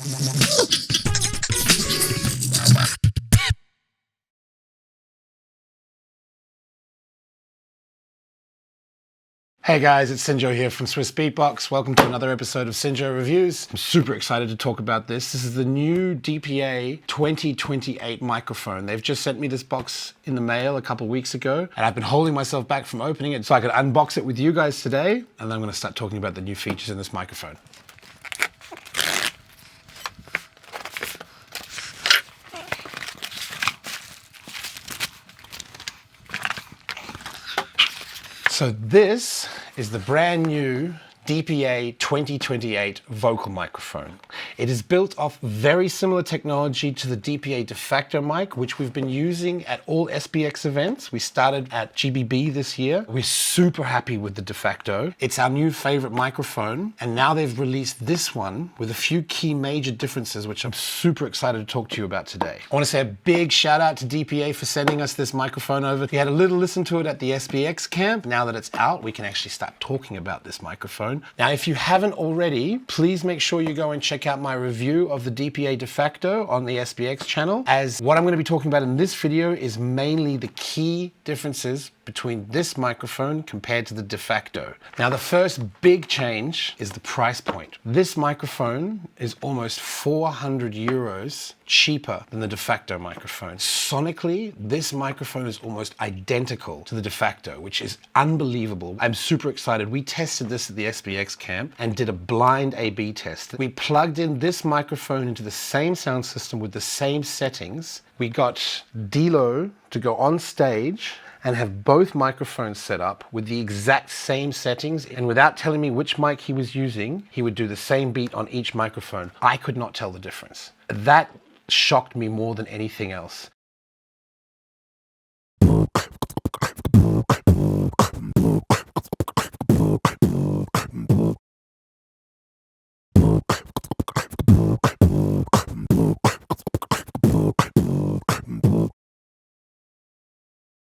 Hey guys, it's Sinjo here from Swissbeatbox. Welcome to another episode of Sinjo Reviews. I'm super excited to talk about this. This is the new DPA 2028 microphone. They've just sent me this box in the mail a couple weeks ago, and I've been holding myself back from opening it so I could unbox it with you guys today, and then I'm going to start talking about the new features in this microphone. So this is the brand new DPA 2028 vocal microphone. It is built off very similar technology to the DPA de facto mic, which we've been using at all SBX events. We started at GBB this year. We're super happy with the de facto. It's our new favorite microphone, and now they've released this one with a few key major differences, which I'm super excited to talk to you about today. I want to say a big shout out to DPA for sending us this microphone over. We had a little listen to it at the SBX camp. Now that it's out, we can actually start talking about this microphone. Now, if you haven't already, please make sure you go and check out my review of the DPA de facto on the SBX channel, as what I'm going to be talking about in this video is mainly the key differences between this microphone compared to the de facto. Now, the first big change is the price point. This microphone is almost 400 euros cheaper than the de facto microphone. Sonically, this microphone is almost identical to the de facto, which is unbelievable. I'm super excited. We tested this at the SBX camp and did a blind A/B test. We plugged in this microphone into the same sound system with the same settings. We got D-Lo to go on stage and have both microphones set up with the exact same settings, and without telling me which mic he was using, he would do the same beat on each microphone. I could not tell the difference. That shocked me more than anything else.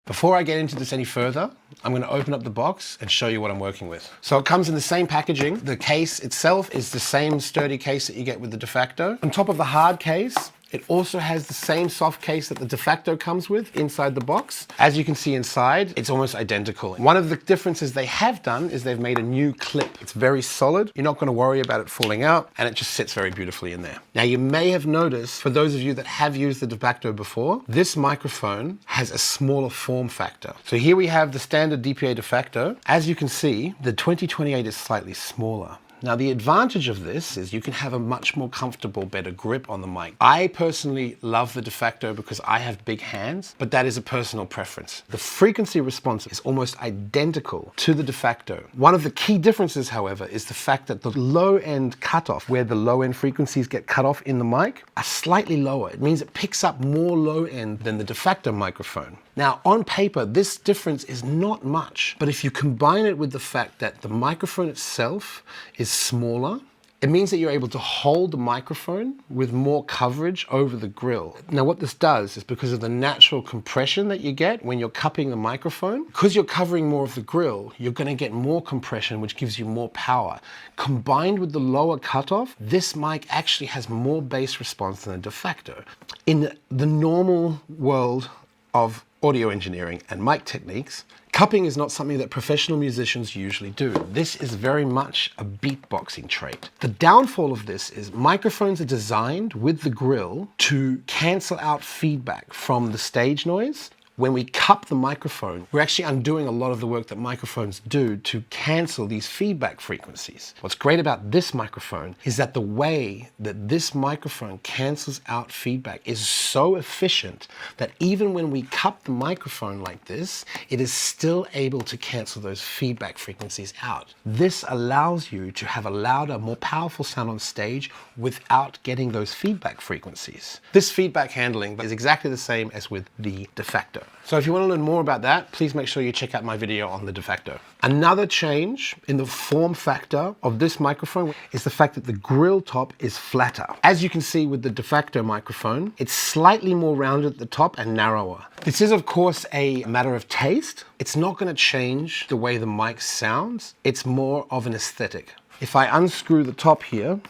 Before I get into this any further, I'm going to open up the box and show you what I'm working with. So it comes in the same packaging. The case itself is the same sturdy case that you get with the de facto. On top of the hard case, it also has the same soft case that the de facto comes with inside the box. As you can see inside, it's almost identical. One of the differences they have done is they've made a new clip. It's very solid. You're not going to worry about it falling out, and it just sits very beautifully in there. Now, you may have noticed, for those of you that have used the de facto before, this microphone has a smaller form factor. So here we have the standard DPA de facto. As you can see, the 2028 is slightly smaller. Now, the advantage of this is you can have a much more comfortable, better grip on the mic. I personally love the de facto because I have big hands, but that is a personal preference. The frequency response is almost identical to the de facto. One of the key differences, however, is the fact that the low-end cutoff, where the low-end frequencies get cut off in the mic, are slightly lower. It means it picks up more low-end than the de facto microphone. Now, on paper, this difference is not much, but if you combine it with the fact that the microphone itself is smaller, it means that you're able to hold the microphone with more coverage over the grill. Now, what this does is, because of the natural compression that you get when you're cupping the microphone, because you're covering more of the grill, you're going to get more compression, which gives you more power. Combined with the lower cutoff, this mic actually has more bass response than a de facto. In the normal world of audio engineering and mic techniques, cupping is not something that professional musicians usually do. This is very much a beatboxing trait. The downfall of this is microphones are designed with the grill to cancel out feedback from the stage noise. When we cup the microphone, we're actually undoing a lot of the work that microphones do to cancel these feedback frequencies. What's great about this microphone is that the way that this microphone cancels out feedback is so efficient that even when we cup the microphone like this, it is still able to cancel those feedback frequencies out. This allows you to have a louder, more powerful sound on stage without getting those feedback frequencies. This feedback handling is exactly the same as with the de facto. So if you want to learn more about that, please make sure you check out my video on the de facto. Another change in the form factor of this microphone is the fact that the grill top is flatter. As you can see with the de facto microphone, it's slightly more rounded at the top and narrower. This is, of course, a matter of taste. It's not going to change the way the mic sounds. It's more of an aesthetic. If I unscrew the top here,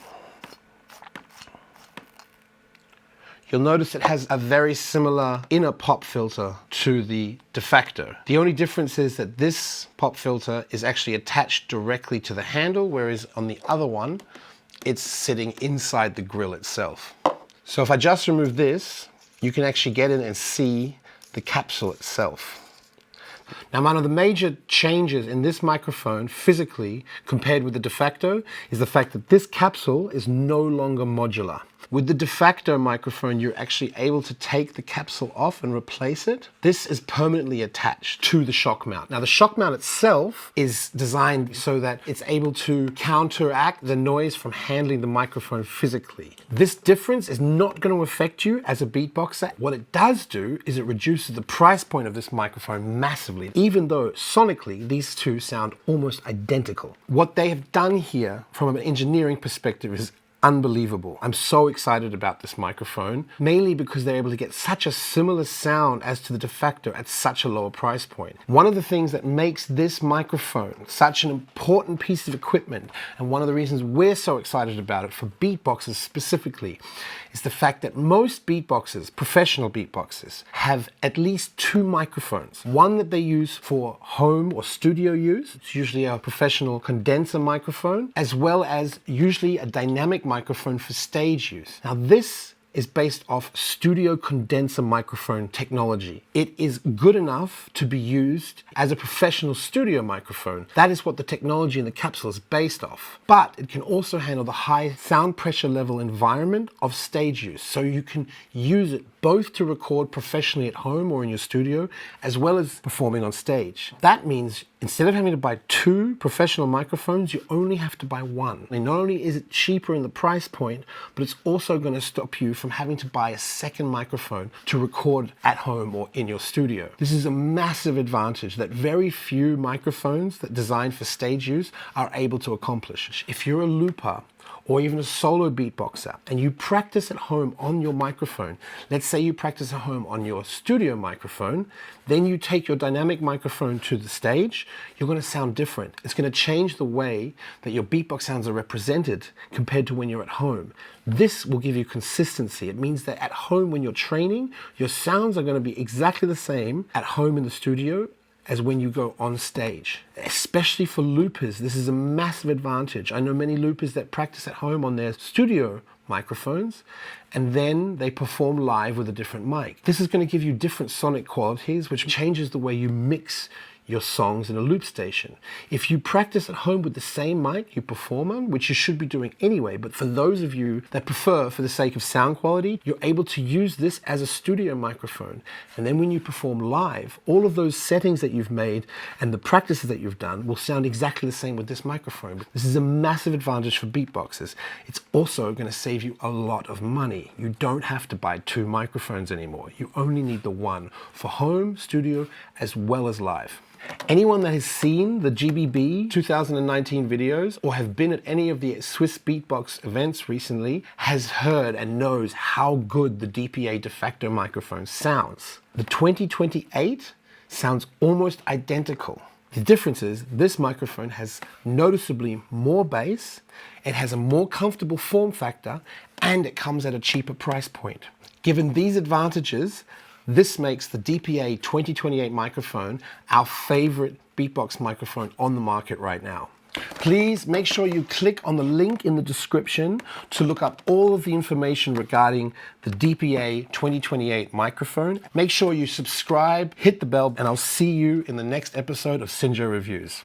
you'll notice it has a very similar inner pop filter to the de facto. The only difference is that this pop filter is actually attached directly to the handle, whereas on the other one, it's sitting inside the grill itself. So if I just remove this, you can actually get in and see the capsule itself. Now, one of the major changes in this microphone physically compared with the de facto is the fact that this capsule is no longer modular. With the de facto microphone, you're actually able to take the capsule off and replace it. This is permanently attached to the shock mount. Now, the shock mount itself is designed so that it's able to counteract the noise from handling the microphone physically. This difference is not going to affect you as a beatboxer. What it does do is it reduces the price point of this microphone massively, even though sonically these two sound almost identical. What they have done here from an engineering perspective is unbelievable. I'm so excited about this microphone, mainly because they're able to get such a similar sound as to the de facto at such a lower price point. One of the things that makes this microphone such an important piece of equipment, and one of the reasons we're so excited about it for beatboxers specifically, is the fact that most beatboxers, professional beatboxers, have at least two microphones. One that they use for home or studio use, it's usually a professional condenser microphone, as well as usually a dynamic microphone for stage use. Now, this is based off studio condenser microphone technology. It is good enough to be used as a professional studio microphone. That is what the technology in the capsule is based off. But it can also handle the high sound pressure level environment of stage use. So you can use it both to record professionally at home or in your studio, as well as performing on stage. That means instead of having to buy two professional microphones, you only have to buy one. And not only is it cheaper in the price point, but it's also going to stop you from having to buy a second microphone to record at home or in your studio. This is a massive advantage that very few microphones that are designed for stage use are able to accomplish. If you're a looper, or even a solo beatboxer, and you practice at home on your microphone, let's say you practice at home on your studio microphone, then you take your dynamic microphone to the stage, you're going to sound different. It's going to change the way that your beatbox sounds are represented compared to when you're at home. This will give you consistency. It means that at home when you're training, your sounds are going to be exactly the same at home in the studio as when you go on stage. Especially for loopers, this is a massive advantage. I know many loopers that practice at home on their studio microphones, and then they perform live with a different mic. This is going to give you different sonic qualities, which changes the way you mix your songs in a loop station. If you practice at home with the same mic you perform on, which you should be doing anyway, but for those of you that prefer, for the sake of sound quality, you're able to use this as a studio microphone. And then when you perform live, all of those settings that you've made and the practices that you've done will sound exactly the same with this microphone. This is a massive advantage for beatboxers. It's also going to save you a lot of money. You don't have to buy two microphones anymore. You only need the one for home, studio, as well as live. Anyone that has seen the GBB 2019 videos or have been at any of the Swissbeatbox events recently has heard and knows how good the DPA de facto microphone sounds. The 2028 sounds almost identical. The difference is this microphone has noticeably more bass, it has a more comfortable form factor, and it comes at a cheaper price point. Given these advantages, this makes the DPA 2028 microphone our favorite beatbox microphone on the market right now. Please make sure you click on the link in the description to look up all of the information regarding the DPA 2028 microphone. Make sure you subscribe, hit the bell, and I'll see you in the next episode of Sinjo Reviews.